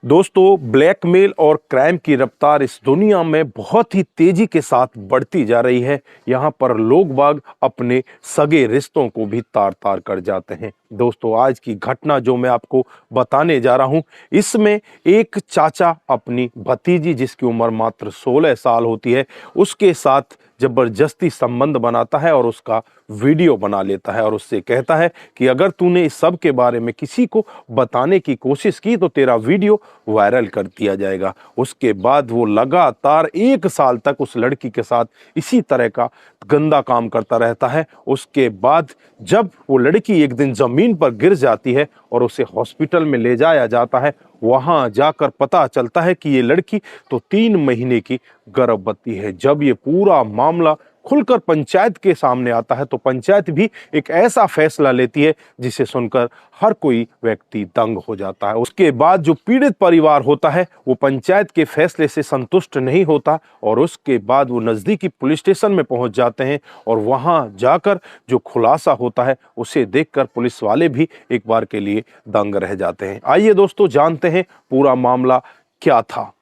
दोस्तों, ब्लैकमेल और क्राइम की रफ्तार इस दुनिया में बहुत ही तेजी के साथ बढ़ती जा रही है। यहाँ पर लोग बाग अपने सगे रिश्तों को भी तार तार कर जाते हैं। दोस्तों, आज की घटना जो मैं आपको बताने जा रहा हूँ, इसमें एक चाचा अपनी भतीजी जिसकी उम्र मात्र 16 साल होती है, उसके साथ जबरदस्ती संबंध बनाता है और उसका वीडियो बना लेता है और उससे कहता है कि अगर तूने इस सब के बारे में किसी को बताने की कोशिश की तो तेरा वीडियो वायरल कर दिया जाएगा। उसके बाद वो लगातार 1 साल तक उस लड़की के साथ इसी तरह का गंदा काम करता रहता है। उसके बाद जब वो लड़की एक दिन जमीन पर गिर जाती है और उसे हॉस्पिटल में ले जाया जाता है, वहां जाकर पता चलता है कि ये लड़की तो 3 महीने की गर्भवती है। जब ये पूरा मामला खुलकर पंचायत के सामने आता है तो पंचायत भी एक ऐसा फैसला लेती है जिसे सुनकर हर कोई व्यक्ति दंग हो जाता है। उसके बाद जो पीड़ित परिवार होता है वो पंचायत के फैसले से संतुष्ट नहीं होता और उसके बाद वो नजदीकी पुलिस स्टेशन में पहुंच जाते हैं और वहां जाकर जो खुलासा होता है उसे देखकर पुलिस वाले भी एक बार के लिए दंग रह जाते हैं। आइए दोस्तों, जानते हैं पूरा मामला क्या था।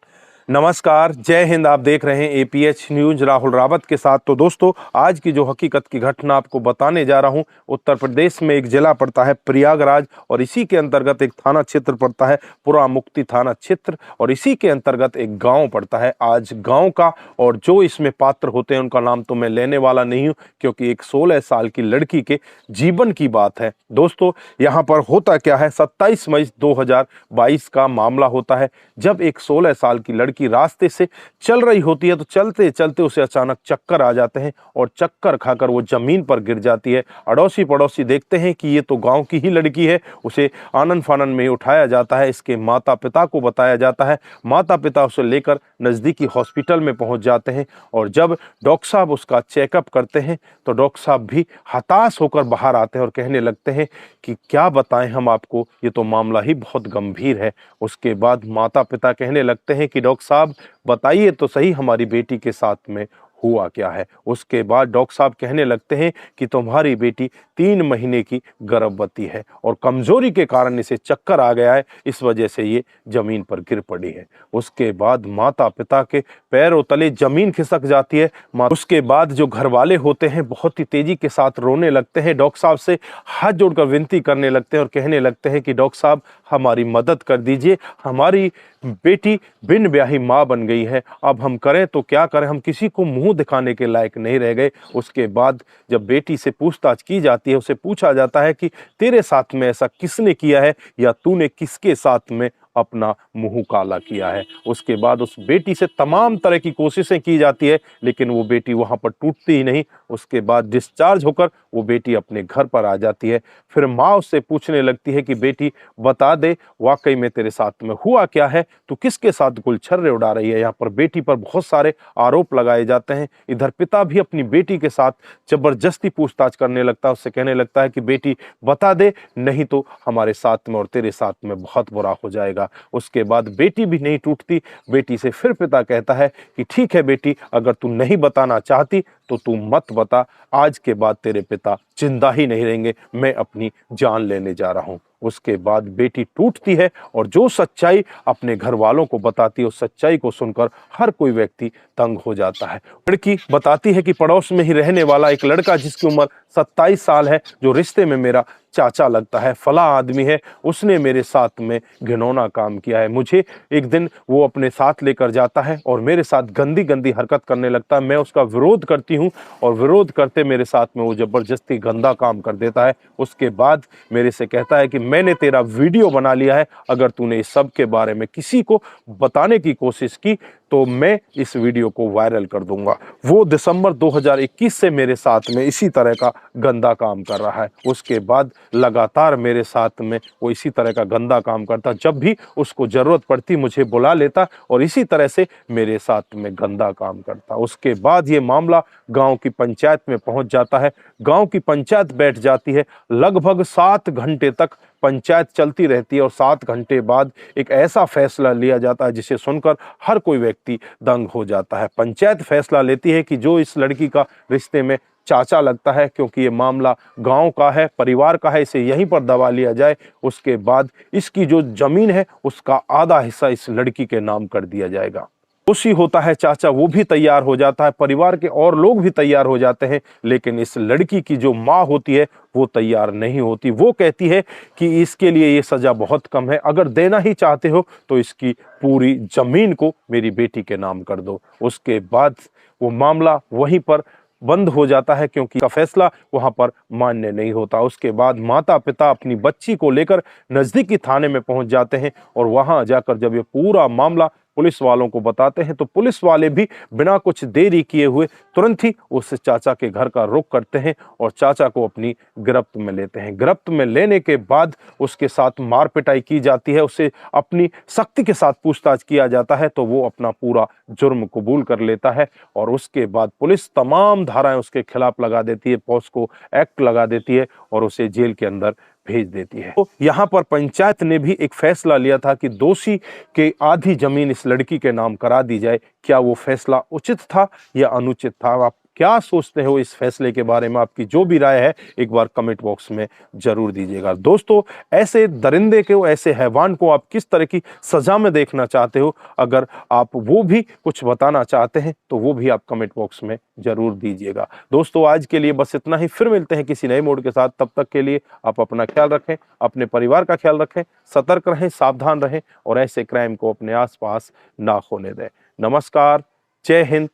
नमस्कार, जय हिंद। आप देख रहे हैं एपीएच न्यूज राहुल रावत के साथ। तो दोस्तों, आज की जो हकीकत की घटना आपको बताने जा रहा हूं, उत्तर प्रदेश में एक जिला पड़ता है प्रयागराज और इसी के अंतर्गत एक थाना क्षेत्र पड़ता है पुरा मुक्ति थाना क्षेत्र और इसी के अंतर्गत एक गांव पड़ता है आज गांव का। और जो इसमें पात्र होते हैं उनका नाम तो मैं लेने वाला नहीं हूँ क्योंकि एक 16 साल की लड़की के जीवन की बात है। दोस्तों, यहाँ पर होता क्या है, 27 मई 2022 का मामला होता है जब एक 16 साल की लड़की रास्ते से चल रही होती है तो चलते चलते उसे अचानक चक्कर आ जाते हैं और चक्कर खाकर वो जमीन पर गिर जाती है। अड़ोसी पड़ोसी देखते हैं कि ये तो गांव की ही लड़की है। उसे आनन फानन में उठाया जाता है। इसके माता पिता को बताया जाता है। माता पिता उसे लेकर नजदीकी हॉस्पिटल में पहुंच जाते हैं और जब डॉक्टर साहब उसका चेकअप करते हैं तो डॉक्टर साहब भी हताश होकर बाहर आते हैं और कहने लगते हैं कि क्या बताएं हम आपको, ये तो मामला ही बहुत गंभीर है। उसके बाद माता पिता कहने लगते हैं कि डॉक्टर साहब बताइए तो सही हमारी बेटी के साथ में हुआ क्या है। उसके बाद डॉक्टर साहब कहने लगते हैं कि तुम्हारी बेटी 3 महीने की गर्भवती है और कमजोरी के कारण इसे चक्कर आ गया है, इस वजह से ये जमीन पर गिर पड़ी है। उसके बाद माता पिता के पैरों तले जमीन खिसक जाती है। उसके बाद जो घर वाले होते हैं बहुत ही तेजी के साथ रोने लगते हैं, डॉक्टर साहब से हाथ जोड़कर विनती करने लगते हैं और कहने लगते हैं कि डॉक्टर साहब हमारी मदद कर दीजिए, हमारी बेटी बिन ब्याही माँ बन गई है, अब हम करें तो क्या करें, हम किसी को मुंह दिखाने के लायक नहीं रह गए। उसके बाद जब बेटी से पूछताछ की जाती है, उसे पूछा जाता है कि तेरे साथ में ऐसा किसने किया है या तूने किसके साथ में अपना मुंह काला किया है। उसके बाद उस बेटी से तमाम तरह की कोशिशें की जाती है लेकिन वो बेटी वहां पर टूटती ही नहीं। उसके बाद डिस्चार्ज होकर वो बेटी अपने घर पर आ जाती है। फिर माँ उससे पूछने लगती है कि बेटी बता दे वाकई में तेरे साथ में हुआ क्या है, तू किसके साथ गुलछर्रे उड़ा रही है। यहाँ पर बेटी पर बहुत सारे आरोप लगाए जाते हैं। इधर पिता भी अपनी बेटी के साथ जबरदस्ती पूछताछ करने लगता है। उससे कहने लगता है कि बेटी बता दे, नहीं तो हमारे साथ में और तेरे साथ में बहुत बुरा हो जाएगा। उसके बाद बेटी भी नहीं टूटती। बेटी से फिर पिता कहता है कि ठीक है बेटी, अगर तू नहीं बताना चाहती तो तू मत बता, आज के बाद तेरे पिता जिंदा ही नहीं रहेंगे, मैं अपनी जान लेने जा रहा हूं। उसके बाद बेटी टूटती है और जो सच्चाई अपने घर वालों को बताती है उस सच्चाई को सुनकर हर कोई व्यक्ति तंग हो जाता है। लड़की बताती है कि पड़ोस में ही रहने वाला एक लड़का जिसकी उम्र 27 साल है, जो रिश्ते में मेरा चाचा लगता है, फला आदमी है, उसने मेरे साथ में घिनौना काम किया है। मुझे एक दिन वो अपने साथ लेकर जाता है और मेरे साथ गंदी गंदी हरकत करने लगता है। मैं उसका विरोध करती हूँ और विरोध करते मेरे साथ में वो जबरदस्ती गंदा काम कर देता है। उसके बाद मेरे से कहता है कि मैंने तेरा वीडियो बना लिया है, अगर तूने इस सब के बारे में किसी को बताने की कोशिश की तो मैं इस वीडियो को वायरल कर दूंगा। वो दिसंबर 2021 से मेरे साथ में इसी तरह का गंदा काम कर रहा है। उसके बाद लगातार मेरे साथ में वो इसी तरह का गंदा काम करता, जब भी उसको जरूरत पड़ती मुझे बुला लेता और इसी तरह से मेरे साथ में गंदा काम करता। उसके बाद ये मामला गांव की पंचायत में पहुंच जाता है। गांव की पंचायत बैठ जाती है। लगभग 7 घंटे तक पंचायत चलती रहती है और 7 घंटे बाद एक ऐसा फैसला लिया जाता है जिसे सुनकर हर कोई व्यक्ति दंग हो जाता है। पंचायत फैसला लेती है कि जो इस लड़की का रिश्ते में चाचा लगता है, क्योंकि ये मामला गांव का है, परिवार का है, इसे यहीं पर दबा लिया जाए। उसके बाद इसकी जो जमीन है उसका आधा हिस्सा इस लड़की के नाम कर दिया जाएगा। दोषी होता है चाचा, वो भी तैयार हो जाता है, परिवार के और लोग भी तैयार हो जाते हैं, लेकिन इस लड़की की जो माँ होती है वो तैयार नहीं होती। वो कहती है कि इसके लिए ये सजा बहुत कम है, अगर देना ही चाहते हो तो इसकी पूरी जमीन को मेरी बेटी के नाम कर दो। उसके बाद वो मामला वहीं पर बंद हो जाता है, क्योंकि का फैसला वहां पर मान्य नहीं होता। उसके बाद माता पिता अपनी बच्ची को लेकर नजदीकी थाने में पहुंच जाते हैं, और वहां जाकर जब ये पूरा मामला पुलिस वालों को बताते हैं तो पुलिस वाले भी बिना कुछ देरी किए हुए तुरंत ही उस चाचा के घर का रुख करते हैं और चाचा को अपनी गिरफ्त में लेते हैं। गिरफ्त में लेने के बाद उसके साथ मार पिटाई की जाती है, उसे अपनी सख्ती के साथ पूछताछ किया जाता है, तो वो अपना पूरा जुर्म कबूल कर लेता है। और उसके बाद पुलिस तमाम धाराएं उसके खिलाफ लगा देती है, पॉस्को एक्ट लगा देती है और उसे जेल के अंदर भेज देती है। तो यहाँ पर पंचायत ने भी एक फैसला लिया था कि दोषी के आधी जमीन इस लड़की के नाम करा दी जाए। क्या वो फैसला उचित था या अनुचित था? आप क्या सोचते हो इस फैसले के बारे में? आपकी जो भी राय है एक बार कमेंट बॉक्स में जरूर दीजिएगा। दोस्तों, ऐसे दरिंदे को, ऐसे हैवान को आप किस तरह की सजा में देखना चाहते हो? अगर आप वो भी कुछ बताना चाहते हैं तो वो भी आप कमेंट बॉक्स में जरूर दीजिएगा। दोस्तों, आज के लिए बस इतना ही, फिर मिलते हैं किसी नए मोड के साथ। तब तक के लिए आप अपना ख्याल रखें, अपने परिवार का ख्याल रखें, सतर्क रहें, सावधान रहें और ऐसे क्राइम को अपने आसपास ना होने दें। नमस्कार, जय हिंद,